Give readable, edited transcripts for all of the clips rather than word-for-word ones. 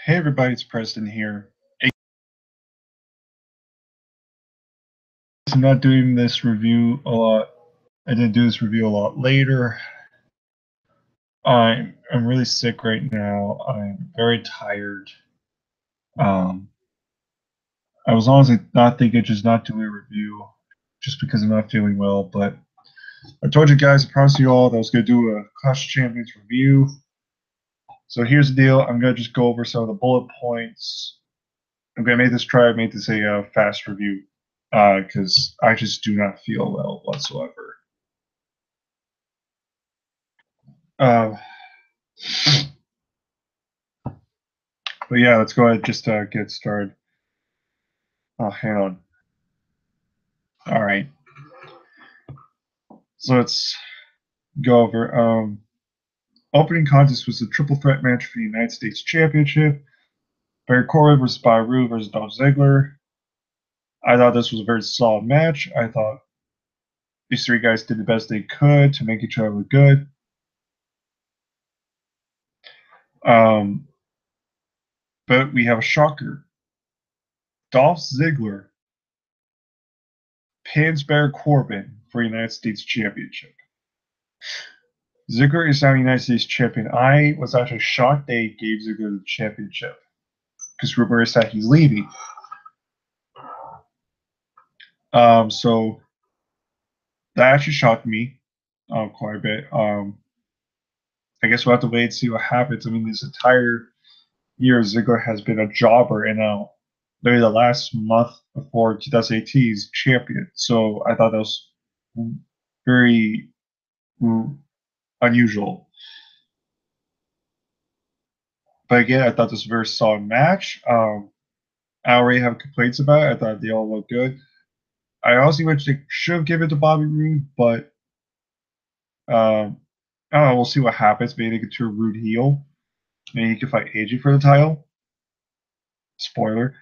Hey everybody, it's Preston here. I'm not doing this review a lot. I didn't do this review a lot later. I'm really sick right now. I'm very tired. I was honestly not thinking just not do a review just because I'm not feeling well, but I told you guys, I promised you all that I was going to do a Clash of Champions review. So here's the deal. I'm going to just go over some of the bullet points. I'm going to make this a fast review because I just do not feel well whatsoever. But yeah, let's go ahead just get started. Oh, hang on. All right. So let's go over. Opening contest was a triple threat match for the United States Championship. Barry Corbin versus Baru versus Dolph Ziggler. I thought this was a very solid match. I thought these three guys did the best they could to make each other look good. But we have a shocker. Dolph Ziggler pins Barry Corbin for United States Championship. Ziggler is now United States champion. I was actually shocked they gave Ziggler the championship because rumors said he's leaving. So that actually shocked me quite a bit. I guess we'll have to wait and see what happens. I mean, this entire year, Ziggler has been a jobber, and maybe the last month before 2018, he's champion. So I thought that was very unusual. But again, I thought this was a very solid match. I already have complaints about it. I thought they all looked good. I honestly wish they should have given it to Bobby Roode, but I don't know. We'll see what happens. Maybe they could turn Roode heel. Maybe he could fight AJ for the title. Spoiler.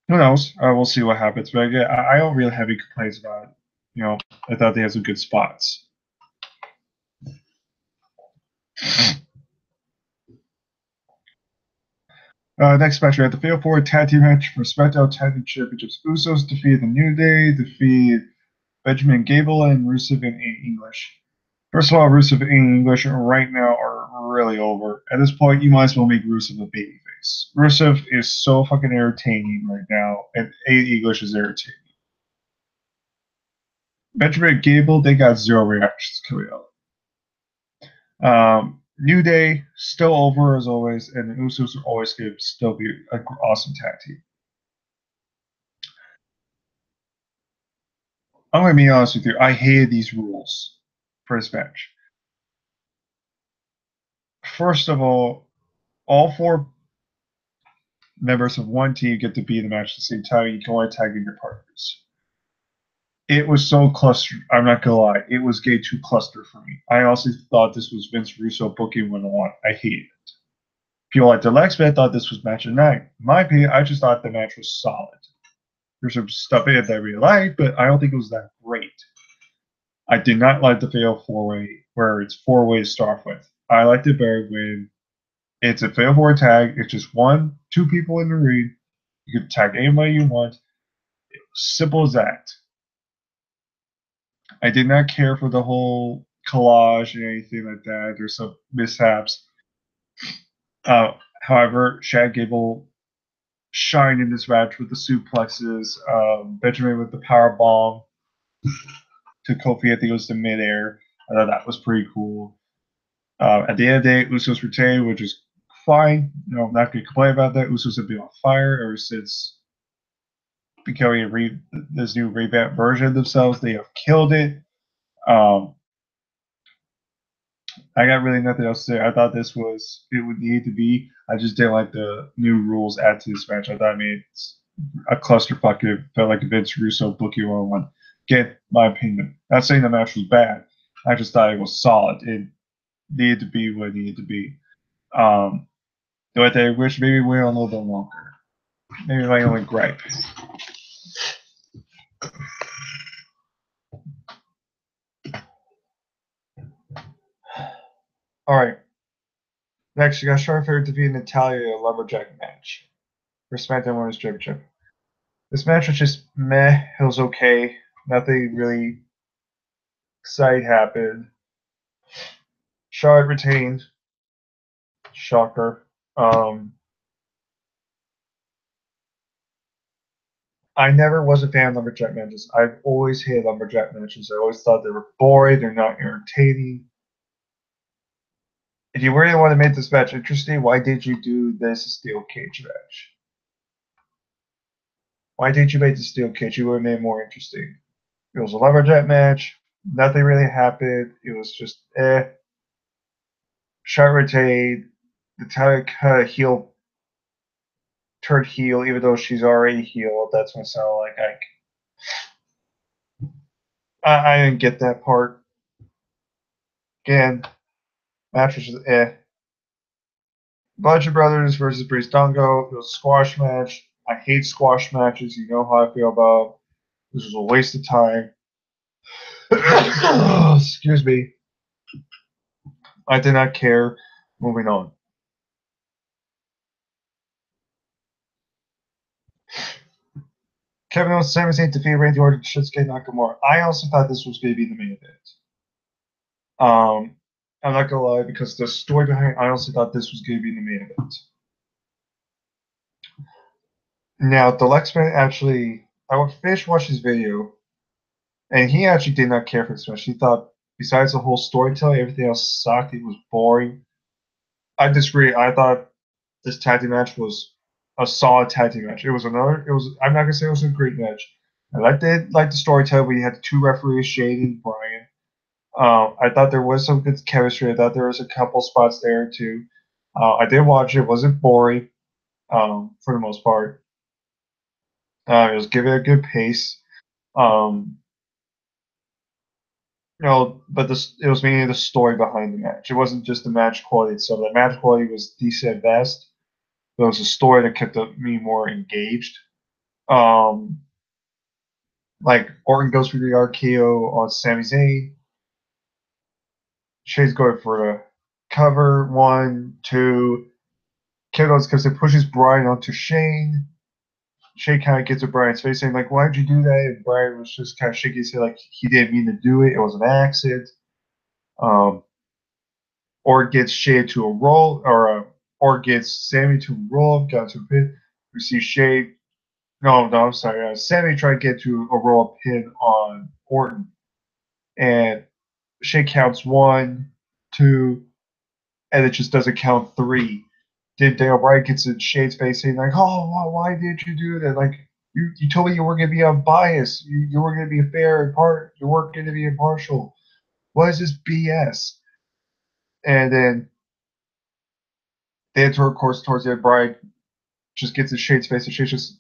Who knows? We'll see what happens. But again, I don't really have any complaints about it. I thought they had some good spots. Next match, we have the Fatal 4 Tag Team match for SmackDown Tag Team Championships. Usos defeated the New Day, defeated Benjamin Gable and Rusev and Aiden English. First of all, Rusev and Aiden English right now are really over. At this point, you might as well make Rusev a babyface. Rusev is so fucking entertaining right now, and Aiden English is entertaining. Benjamin Gable, they got zero reactions coming out. New Day, still over as always, and the Usos are always going to still be an awesome tag team. I'm going to be honest with you. I hated these rules for this match. First of all four members of one team get to be in the match at the same time. You can only tag in your partners. It was so clustered. I'm not gonna lie, it was getting too clustered for me. I also thought this was Vince Russo booking 101. I hated it. People like Deluxe, but I thought this was match of the night. In my opinion, I just thought the match was solid. There's some stuff in it that I really liked, but I don't think it was that great. I did not like the fatal four-way where it's four-way to start with. I liked it better when it's a fatal four tag. It's just two people in the ring. You can tag anybody you want. Simple as that. I did not care for the whole collage and anything like that. There's some mishaps. However, Shad Gable shined in this match with the suplexes. Benjamin with the power bomb to Kofi. I think it was the midair. I thought that was pretty cool. At the end of the day, Usos retained, which is fine. I'm not going to complain about that. Usos have been on fire ever since becoming this new revamped version of themselves. They have killed it. I got really nothing else to say. I thought it would need to be. I just didn't like the new rules added to this match. I thought it made a clusterfuck. It felt like a Vince Russo booking 101. Get my opinion. Not saying the match was bad. I just thought it was solid. It needed to be what it needed to be. But I wish maybe we went on a little bit longer. Maybe my only gripe. All right. Next, you got Charlotte Flair defeating Natalia in a lumberjack match for SmackDown Women's Championship. This match was just meh. It was okay. Nothing really exciting happened. Charlotte retained. Shocker. I never was a fan of lumberjack matches. I've always hated lumberjack matches. I always thought they were boring. They're not entertaining. If you really want to make this match interesting, why did you do this steel cage match? Why didn't you make the steel cage? You would have made it more interesting. It was a lumberjack match. Nothing really happened. It was just Charlotte retained. Natalia kind of turned heel, even though she's already heel. That's gonna sound like I didn't get that part. Again, match was just Bludgeon Brothers versus Breeze Dongo. It was a squash match. I hate squash matches. You know how I feel about. This was a waste of time. Excuse me. I did not care. Moving on. Kevin Owens, Sami Zayn defeated Randy Orton, Shinsuke Nakamura. I also thought this was going to be the main event. I'm not gonna lie, because the story behind, I also thought this was going to be the main event. Now, the Lexman actually, I finished watching his video, and he actually did not care for this match. He thought, besides the whole storytelling, everything else sucked. It was boring. I disagree. I thought this tag team match was a solid tag team match. It was another. It was. I'm not gonna say it was a great match. I did like the storytelling. We had two referees, Shane and Bryan. I thought there was some good chemistry. I thought there was a couple spots there too. I did watch it. It wasn't boring for the most part. It was given a good pace. Um, but it was mainly the story behind the match. It wasn't just the match quality itself. The match quality was decent at best. But it was a story that kept me more engaged. Um, like Orton goes for the RKO on Sami Zayn. Shane's going for a cover. 1, 2. Kevin Owens comes and pushes Bryan onto Shane. Shane kind of gets to Bryan's face saying, like, why'd you do that? And Bryan was just kind of shaking his head like he didn't mean to do it. It was an accident. Or gets Shane to a roll, or gets Sami to a roll, got to a pin. We see Shane. No, I'm sorry. Sami tried to get to a roll pin on Orton. And Shane counts 1, 2, and it just doesn't count 3. Then Daniel Bryan gets in Shane's face saying, like, oh, why did you do that? Like, you told me you were going to be unbiased. You were going to be fair and you weren't going to be impartial. What is this BS? And then they enter, of course, towards the end. Bryan just gets in Shane's face, and Shane just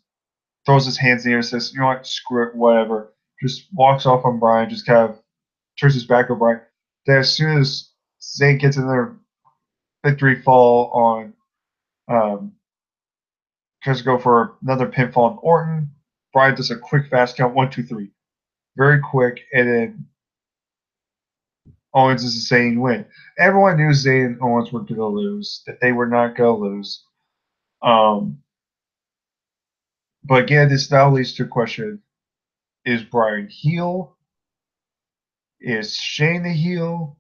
throws his hands in the air and says, you know what, screw it, whatever. Just walks off on Bryan, just kind of turns his back on Bryan. Then as soon as Zayn gets in their victory fall on tries to go for another pinfall on Orton. Bryan does a quick fast count, 1, 2, 3. Very quick, and then Owens is a Zayn win. Everyone knew Zayn and Owens were going to lose, that they were not going to lose. But again, this now leads to a question. Is Bryan heel? Is Shane the heel?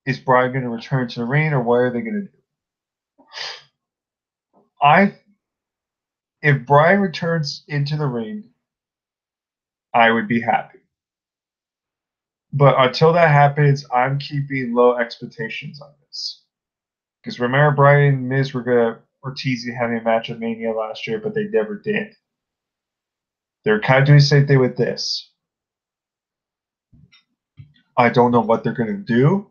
Is Bryan going to return to the ring, or what are they going to do? If Bryan returns into the ring, I would be happy. But until that happens, I'm keeping low expectations on this. Because remember, Bryan and Miz were teasing having a match at Mania last year, but they never did. They're kind of doing the same thing with this. I don't know what they're going to do.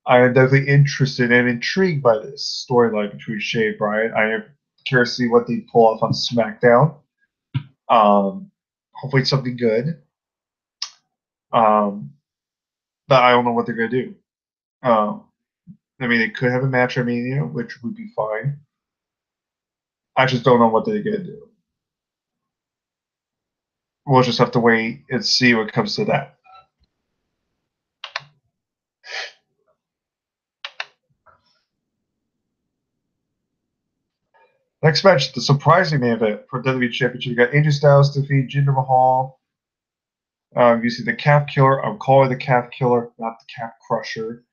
I am definitely interested and intrigued by this storyline between Shane and Bryan. I am curious to see what they pull off on SmackDown. Hopefully, it's something good. But I don't know what they're going to do. I mean, they could have a match at Mania, which would be fine. I just don't know what they're going to do. We'll just have to wait and see what comes to that. Next match, the surprising main event for WWE Championship. You got AJ Styles defeat Jinder Mahal. You see the Calf Killer. I'm calling the Calf Killer, not the Calf Crusher.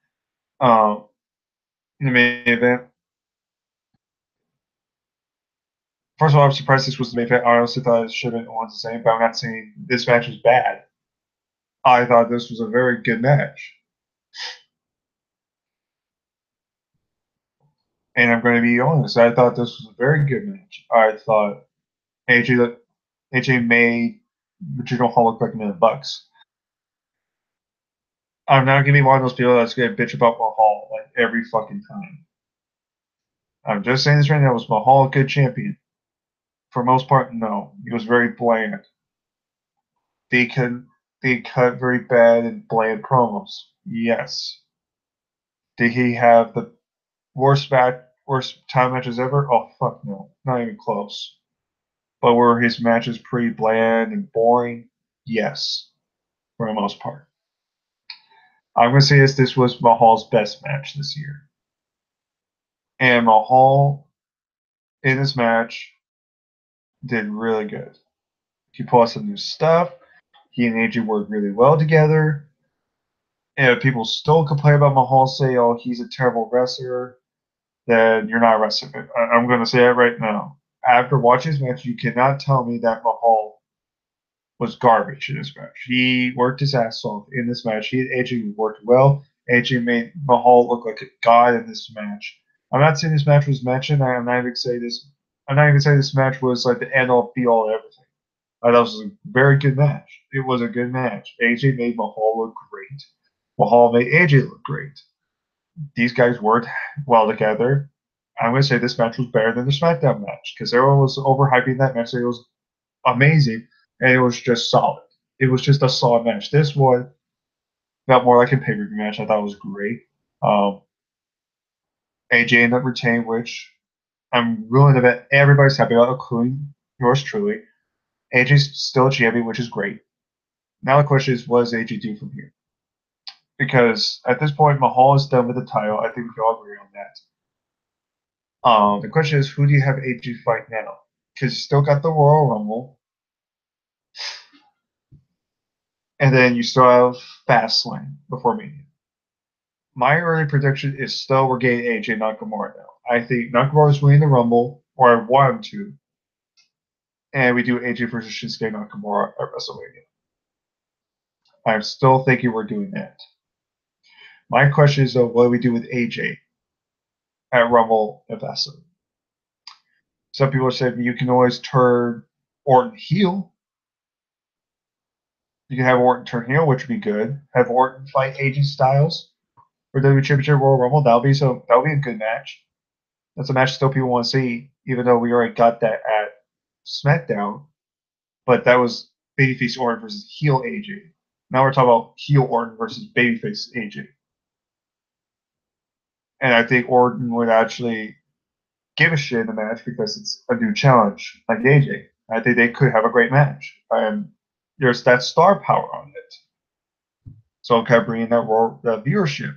In the main event. First of all, I'm surprised this was the main event. I honestly thought it should have been one the same, but I'm not saying this match was bad. I thought this was a very good match. And I'm going to be honest, I thought this was a very good match. I thought AJ made Jinder Mahal look like $1,000,000. I'm not gonna be one of those people that's gonna bitch about Mahal like every fucking time. I'm just saying this right now. Was Mahal a good champion? For most part, no. He was very bland. They could they cut very bad and bland promos. Yes. Did he have the worst time matches ever? Oh fuck no. Not even close. But were his matches pretty bland and boring? Yes. For the most part. I'm gonna say this was Mahal's best match this year. And Mahal in this match did really good. He put out some new stuff. He and AJ worked really well together. And if people still complain about Mahal, say, "Oh, he's a terrible wrestler," then you're not a wrestler. I'm going to say it right now. After watching this match, you cannot tell me that Mahal was garbage in this match. He worked his ass off in this match. He and AJ worked well. AJ made Mahal look like a god in this match. I'm not saying this match was mentioned. I'm not even saying this. I'm not even saying this match was like the end all be all everything. I thought it was a very good match. It was a good match. AJ made Mahal look great. Mahal made AJ look great. These guys worked well together. I'm going to say this match was better than the SmackDown match because everyone was overhyping that match. It was amazing, and it was just solid. It was just a solid match. This one felt more like a pay-per-view match. I thought it was great. Um, AJ ended up retaining, which I'm willing to bet everybody's happy about, including yours truly. AJ's still a champion, which is great. Now the question is, what does AJ do from here? Because at this point, Mahal is done with the title. I think we can all agree on that. The question is, who do you have AJ fight now? Because you still got the Royal Rumble, and then you still have Fastlane before Mania. My early prediction is still we're getting AJ Nakamura now. I think Nakamura is winning the Rumble, or I want him to, and we do AJ versus Shinsuke Nakamura at WrestleMania. I'm still thinking we're doing that. My question is, though, what do we do with AJ at Rumble and Fastlane? Some people are saying you can always turn Orton heel. You can have Orton turn heel, which would be good. Have Orton fight AJ Styles for WWE Championship Royal Rumble. That'll be a good match. That's a match still people want to see, even though we already got that at SmackDown. But that was babyface Orton versus heel AJ. Now we're talking about heel Orton versus babyface AJ. And I think Orton would actually give a shit in the match because it's a new challenge, like AJ. I think they could have a great match, and there's that star power on it. So kind of bringing that viewership.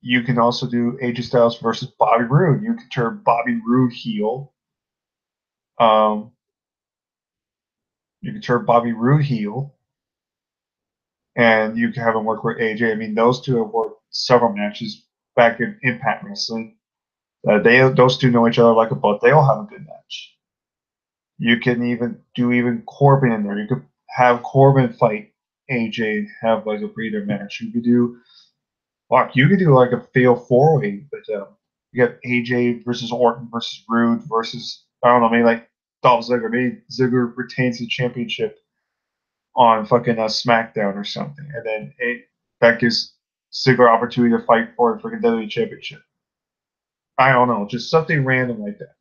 You can also do AJ Styles versus Bobby Roode. You can turn Bobby Roode heel. Um, you can turn Bobby Roode heel, and you can have him work with AJ. I mean, those two have worked several matches back in Impact Wrestling. Those two know each other like a boat. They all have a good match. You can even Corbin in there. You could have Corbin fight AJ and have like a breather match. You could do like a fatal 4-way, but you got AJ versus Orton versus Roode versus I don't know, maybe like Dolph Ziggler. Maybe Ziggler retains the championship on fucking SmackDown or something, and then that gives Ziggler opportunity to fight for the freaking WWE championship. I don't know, just something random like that.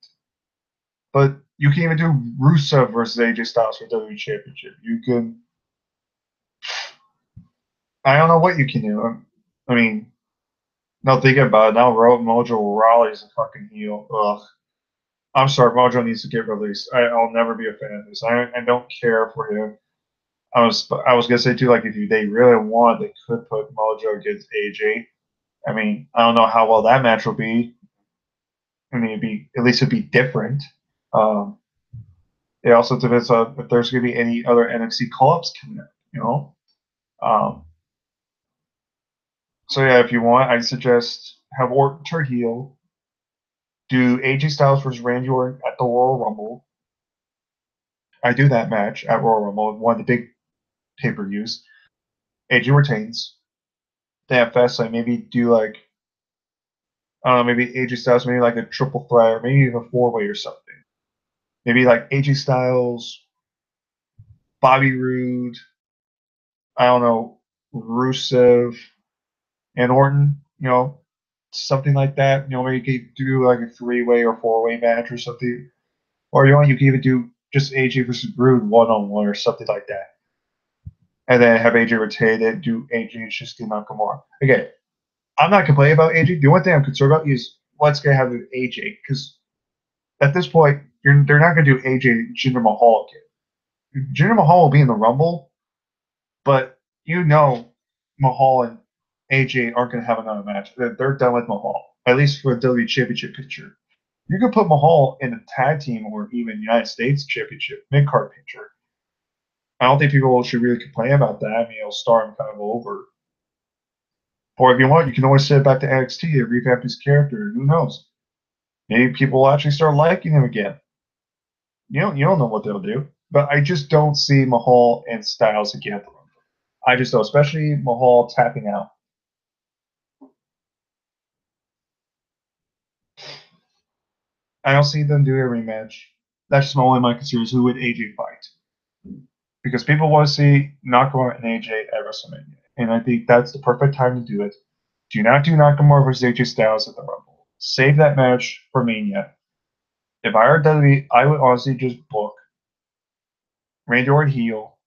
But you can even do Rusev versus AJ Styles for WWE Championship. You can. I don't know what you can do. I mean, now thinking about it, now Mojo Rawley's a fucking heel. Ugh. I'm sorry, Mojo needs to get released. I'll never be a fan of this. I don't care for him. I was gonna say too, like if they really want, they could put Mojo against AJ. I mean, I don't know how well that match will be. I mean, at least it'd be different. Um, it also depends on if there's going to be any other NXT call-ups coming up. Um, so yeah, if you want, I suggest have Orton turn heel, do AJ Styles versus Randy Orton at the Royal Rumble. I do that match at Royal Rumble, one of the big pay-per-views. AJ retains. They have Fastlane. Maybe do like maybe AJ Styles, maybe like a triple threat, or maybe even a four-way or something. Maybe like AJ Styles, Bobby Roode, I don't know, Rusev, and Orton. Something like that. Maybe you could do like a three-way or four-way match or something. Or you can even do just AJ versus Roode one-on-one or something like that. And then have AJ retain it, do AJ and Shinsuke Nakamura. Again, I'm not complaining about AJ. The only thing I'm concerned about is what's going to happen with AJ. Because at this point, they're not going to do AJ and Jinder Mahal again. Jinder Mahal will be in the Rumble, but Mahal and AJ aren't going to have another match. They're done with Mahal, at least for the WWE Championship picture. You could put Mahal in a tag team or even United States Championship mid-card picture. I don't think people should really complain about that. I mean, it'll start him kind of over. Or if you want, you can always send it back to NXT and revamp his character. Who knows? Maybe people will actually start liking him again. You don't know what they'll do. But I just don't see Mahal and Styles again at the Rumble. I just don't, especially Mahal tapping out. I don't see them doing a rematch. That's just my concern is who would AJ fight. Because people want to see Nakamura and AJ at WrestleMania. And I think that's the perfect time to do it. Do not do Nakamura versus AJ Styles at the Rumble. Save that match for Mania. If I were WWE, I would honestly just book Randy Orton heel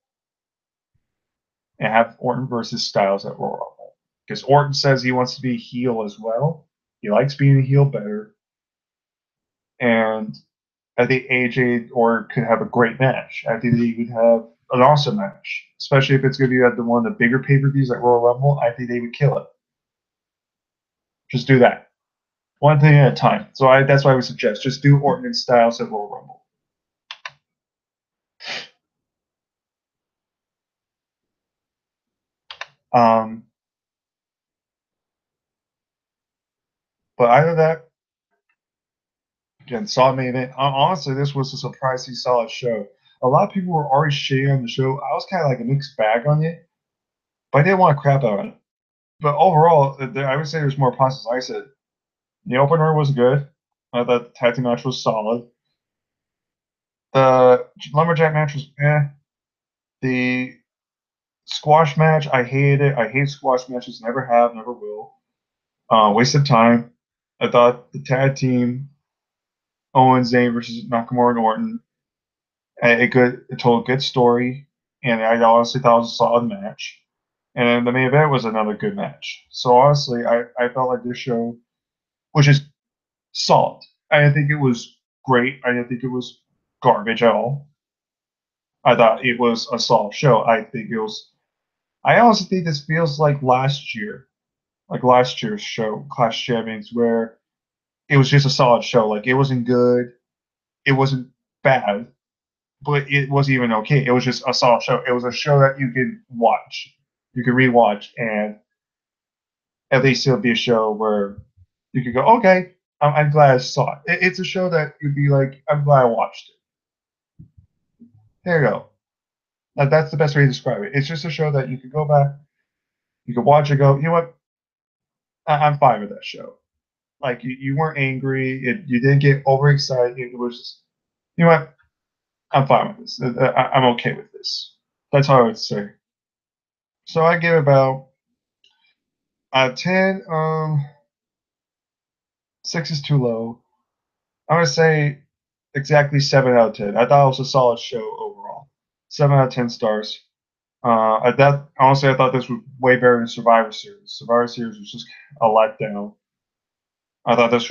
and have Orton versus Styles at Royal Rumble. Because Orton says he wants to be heel as well. He likes being a heel better. And I think AJ or could have a great match. I think they would have an awesome match, especially if it's going to be at one of the bigger pay-per-views like Royal Rumble. I think they would kill it. Just do that, one thing at a time. So that's why I would suggest just do Orton and Styles at Royal Rumble. Um, but either that, again, solid main event. Honestly, this was a surprisingly solid show. A lot of people were already shitting on the show. I was kind of like a mixed bag on it, but I didn't want to crap out on it. But overall, I would say there's more positives. Like I said, the opener was good. I thought the tag team match was solid. The lumberjack match was The squash match, I hated it. I hate squash matches. Never have, never will. Waste of time. I thought the tag team, Owens, Zayn versus Nakamura and Orton, it told a good story, and I honestly thought it was a solid match. And the main event was another good match. So honestly, I felt like this show, which is solid. I didn't think it was great. I didn't think it was garbage at all. I thought it was a solid show. I think it was. I honestly think this feels like last year's show, Clash Champions, where it was just a solid show. Like it wasn't good, it wasn't bad, but it wasn't even okay. It was just a solid show. It was a show that you could watch, you could rewatch, and at least it'll be a show where you could go, okay, I'm glad I saw it. It's a show that you'd be like, I'm glad I watched it. There you go. That's the best way to describe it. It's just a show that you could go back, you could watch it, go, you know what? I'm fine with that show. Like you weren't angry, you didn't get overexcited. It was just, you know what? I'm fine with this. I'm okay with this. That's how I would say. So I give about out of 10. 6 is too low. I'm gonna say exactly 7 out of 10. I thought it was a solid show overall. 7 out of 10 stars. Honestly, I thought this was way better than Survivor Series. Survivor Series was just a letdown. I thought this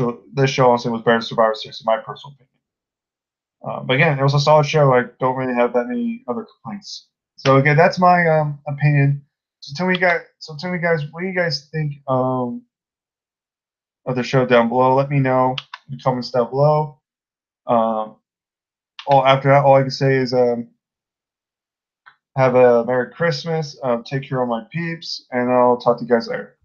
show honestly was better than Survivor Series in my personal opinion. But again, it was a solid show. I don't really have that many other complaints. So again, that's my opinion. So tell me, guys, what do you guys think of the show down below? Let me know. in the comments down below. After that, all I can say is have a Merry Christmas. Take care of my peeps, and I'll talk to you guys later.